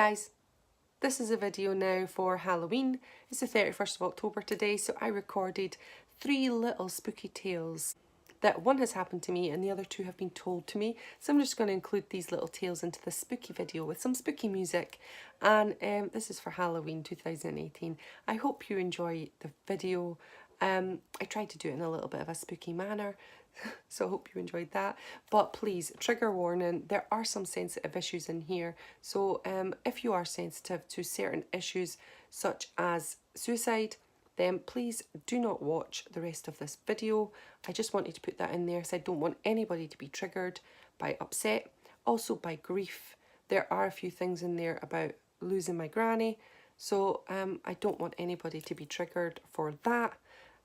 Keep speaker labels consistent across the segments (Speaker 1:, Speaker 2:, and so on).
Speaker 1: guys, this is a video now for Halloween. It's the 31st of October today, so I recorded 3 little spooky tales. That one has happened to me and the other 2 have been told to me. So I'm just going to include these little tales into the spooky video with some spooky music. And this is for Halloween 2018. I hope you enjoy the video. I tried to do it in a little bit of a spooky manner, so I hope you enjoyed that. But please, trigger warning, there are some sensitive issues in here. So if you are sensitive to certain issues such as suicide, then please do not watch the rest of this video. I just wanted to put that in there, so I don't want anybody to be triggered by upset, also by grief. There are a few things in there about losing my granny, so I don't want anybody to be triggered for that.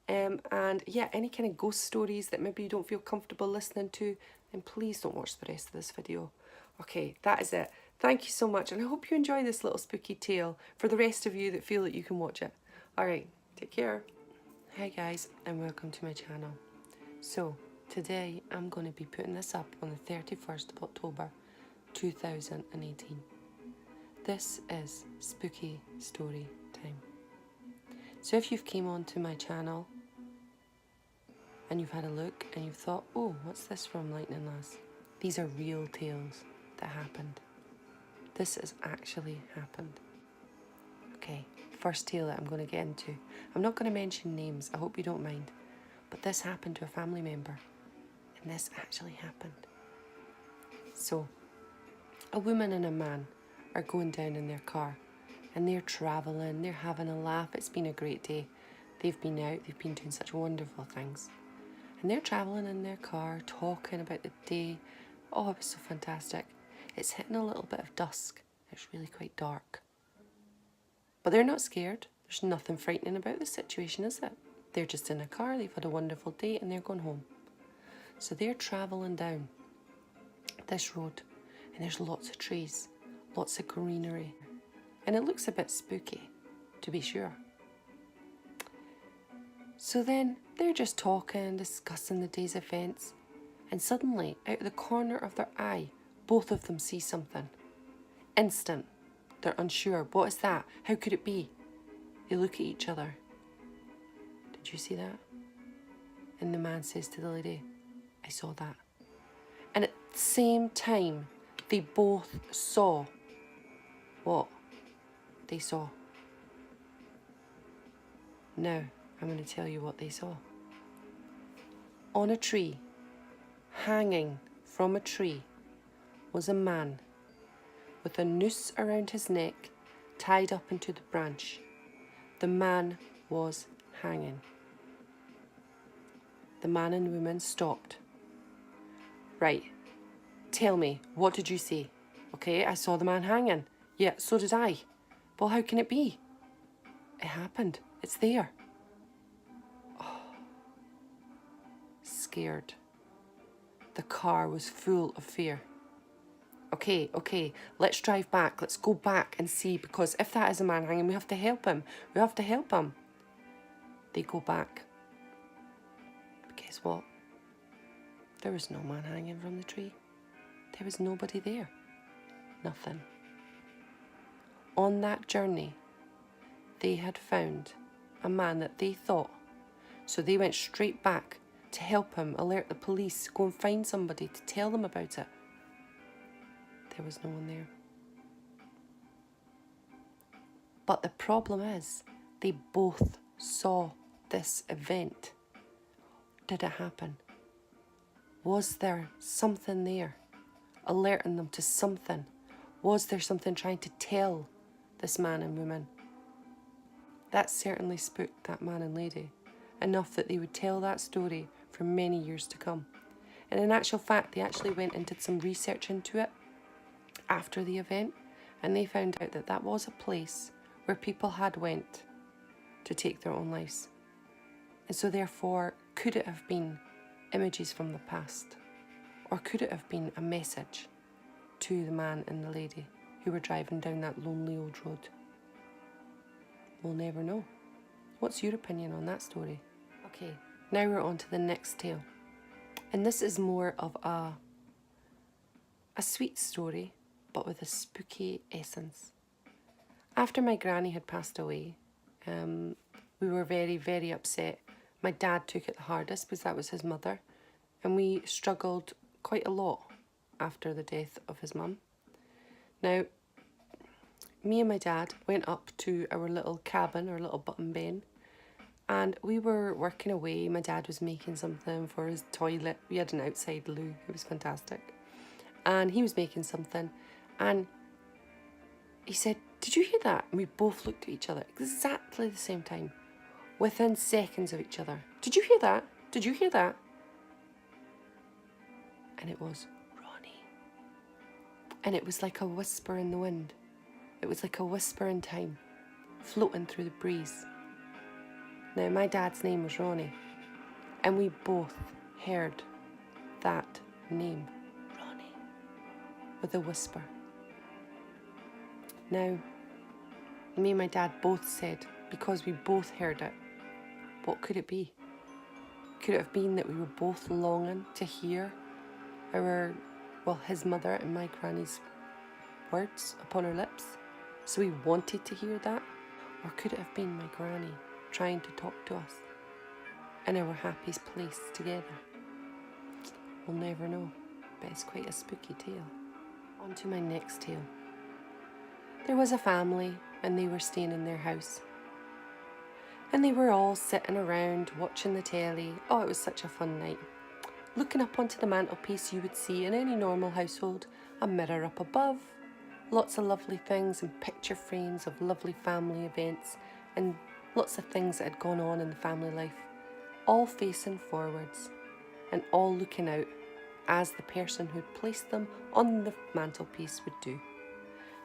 Speaker 1: And yeah, any kind of ghost stories that maybe you don't feel comfortable listening to, then please don't watch the rest of this video. Okay, that is it. Thank you so much, and I hope you enjoy this little spooky tale for the rest of you that feel that you can watch it. Alright, take care. Hi guys, and welcome to my channel. So, today I'm going to be putting this up on the 31st of October 2018. This is spooky story time. So if you've came onto my channel and you've had a look and you've thought, oh, what's this from Lightning Lass? These are real tales that happened. This has actually happened. Okay, first tale that I'm going to get into. I'm not going to mention names, I hope you don't mind. But this happened to a family member. And this actually happened. So, a woman and a man are going down in their car. And they're travelling, they're having a laugh. It's been a great day. They've been out, they've been doing such wonderful things. And they're travelling in their car, talking about the day. Oh, it was so fantastic. It's hitting a little bit of dusk. It's really quite dark. But they're not scared. There's nothing frightening about the situation, is it? They're just in a car, they've had a wonderful day and they're going home. So they're travelling down this road and there's lots of trees, lots of greenery. And it looks a bit spooky, to be sure. So then they're just talking, discussing the day's events. And suddenly, out of the corner of their eye, both of them see something. Instant. They're unsure. What is that? How could it be? They look at each other. Did you see that? And the man says to the lady, I saw that. And at the same time, they both saw what they saw. Now, I'm going to tell you what they saw. On a tree, hanging from a tree, was a man with a noose around his neck, tied up into the branch. The man was hanging. The man and woman stopped. Right, tell me, what did you see? Okay, I saw the man hanging. Yeah, so did I. Well, how can it be? It happened. It's there. Oh. Scared. The car was full of fear. Okay, let's drive back. Let's go back and see, because if that is a man hanging, we have to help him. We have to help him. They go back. But guess what? There was no man hanging from the tree. There was nobody there. Nothing. On that journey, they had found a man that they thought. So they went straight back to help him, alert the police, go and find somebody to tell them about it. There was no one there. But the problem is, they both saw this event. Did it happen? Was there something there, alerting them to something? Was there something trying to tell this man and woman? That certainly spooked that man and lady, enough that they would tell that story for many years to come. And in actual fact, they actually went and did some research into it after the event, and they found out that that was a place where people had went to take their own lives. And so therefore, could it have been images from the past? Or could it have been a message to the man and the lady who were driving down that lonely old road? We'll never know. What's your opinion on that story? Okay, now we're on to the next tale. And this is more of a sweet story, but with a spooky essence. After my granny had passed away, we were very, very upset. My dad took it the hardest because that was his mother, and we struggled quite a lot after the death of his mum. Now, me and my dad went up to our little cabin, our little button bin, and we were working away. My dad was making something for his toilet. We had an outside loo. It was fantastic. And he was making something, and he said, "Did you hear that?" And we both looked at each other exactly the same time, within seconds of each other. "Did you hear that? Did you hear that?" And it was Ronnie. And it was like a whisper in the wind. It was like a whisper in time, floating through the breeze. Now, my dad's name was Ronnie, and we both heard that name, Ronnie, with a whisper. Now, me and my dad both said, because we both heard it, what could it be? Could it have been that we were both longing to hear his mother and my granny's words upon her lips? So we wanted to hear that? Or could it have been my granny trying to talk to us in our happiest place together? We'll never know, but it's quite a spooky tale. On to my next tale. There was a family, and they were staying in their house. And they were all sitting around watching the telly. Oh, it was such a fun night. Looking up onto the mantelpiece, you would see in any normal household a mirror up above, lots of lovely things and picture frames of lovely family events and lots of things that had gone on in the family life, all facing forwards and all looking out as the person who'd placed them on the mantelpiece would do,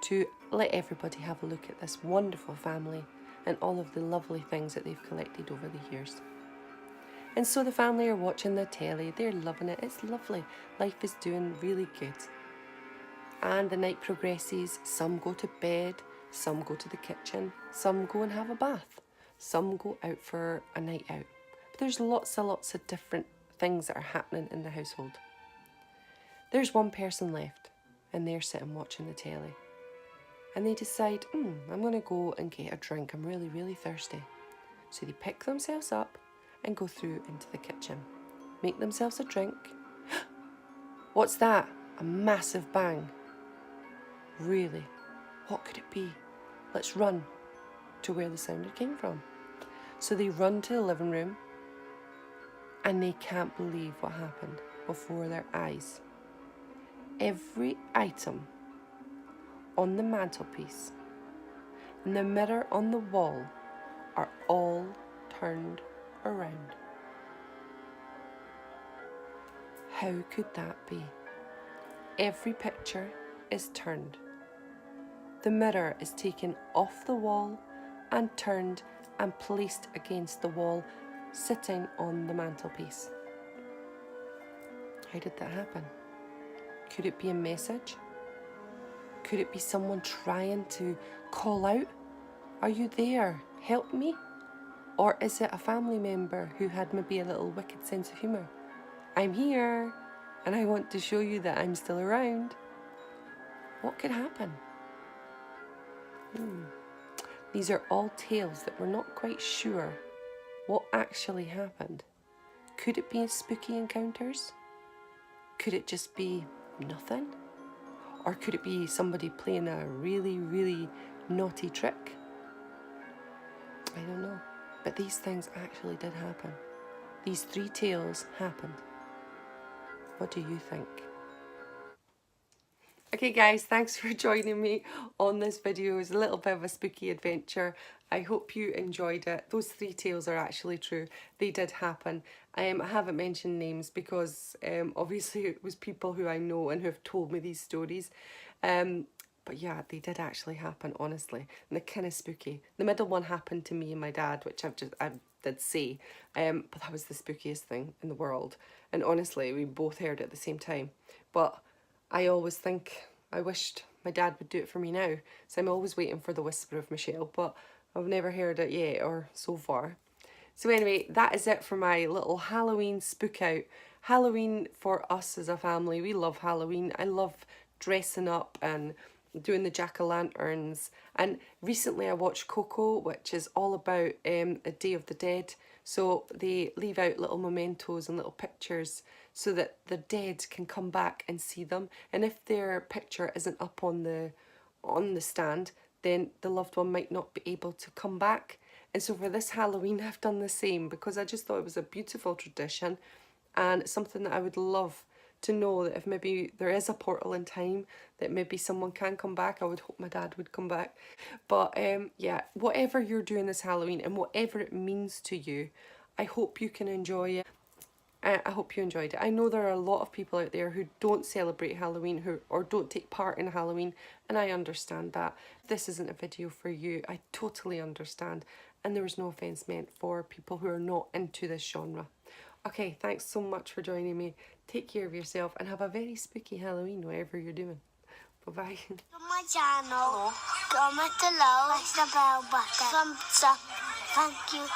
Speaker 1: to let everybody have a look at this wonderful family and all of the lovely things that they've collected over the years. And so the family are watching the telly, they're loving it, it's lovely, life is doing really good. And the night progresses, some go to bed, some go to the kitchen, some go and have a bath, some go out for a night out. But there's lots of different things that are happening in the household. There's one person left, and they're sitting watching the telly. And they decide, I'm going to go and get a drink, I'm really, really thirsty. So they pick themselves up and go through into the kitchen, make themselves a drink. What's that? A massive bang. Really? What could it be? Let's run to where the sound came from. So they run to the living room, and they can't believe what happened before their eyes. Every item on the mantelpiece and the mirror on the wall are all turned around. How could that be? Every picture is turned. The mirror is taken off the wall and turned and placed against the wall, sitting on the mantelpiece. How did that happen? Could it be a message? Could it be someone trying to call out? Are you there? Help me? Or is it a family member who had maybe a little wicked sense of humour? I'm here, and I want to show you that I'm still around. What could happen? These are all tales that we're not quite sure what actually happened. Could it be spooky encounters? Could it just be nothing? Or could it be somebody playing a really, really naughty trick? I don't know. But these things actually did happen. These 3 tales happened. What do you think? Okay guys, thanks for joining me on this video. It was a little bit of a spooky adventure. I hope you enjoyed it. Those 3 tales are actually true. They did happen. I haven't mentioned names because obviously it was people who I know and who have told me these stories. But yeah, they did actually happen, honestly. And they're kind of spooky. The middle one happened to me and my dad, which I did say. But that was the spookiest thing in the world. And honestly, we both heard it at the same time. But I always think, I wished my dad would do it for me now. So I'm always waiting for the whisper of Michelle, but I've never heard it yet, or so far. So anyway, that is it for my little Halloween spook out. Halloween for us as a family, we love Halloween. I love dressing up and doing the jack-o'-lanterns. And recently I watched Coco, which is all about a Day of the Dead. So they leave out little mementos and little pictures so that the dead can come back and see them. And if their picture isn't up on the stand, then the loved one might not be able to come back. And so for this Halloween I've done the same, because I just thought it was a beautiful tradition and something that I would love to know, that if maybe there is a portal in time that maybe someone can come back. I would hope my dad would come back. But yeah, whatever you're doing this Halloween and whatever it means to you, I hope you can enjoy it. I hope you enjoyed it. I know there are a lot of people out there who don't celebrate Halloween or don't take part in Halloween, and I understand that. If this isn't a video for you, I totally understand, and there was no offence meant for people who are not into this genre. Okay, thanks so much for joining me. Take care of yourself and have a very spooky Halloween, whatever you're doing. Bye-bye.
Speaker 2: To my channel, comment below, press the bell button, thumbs up, thank you.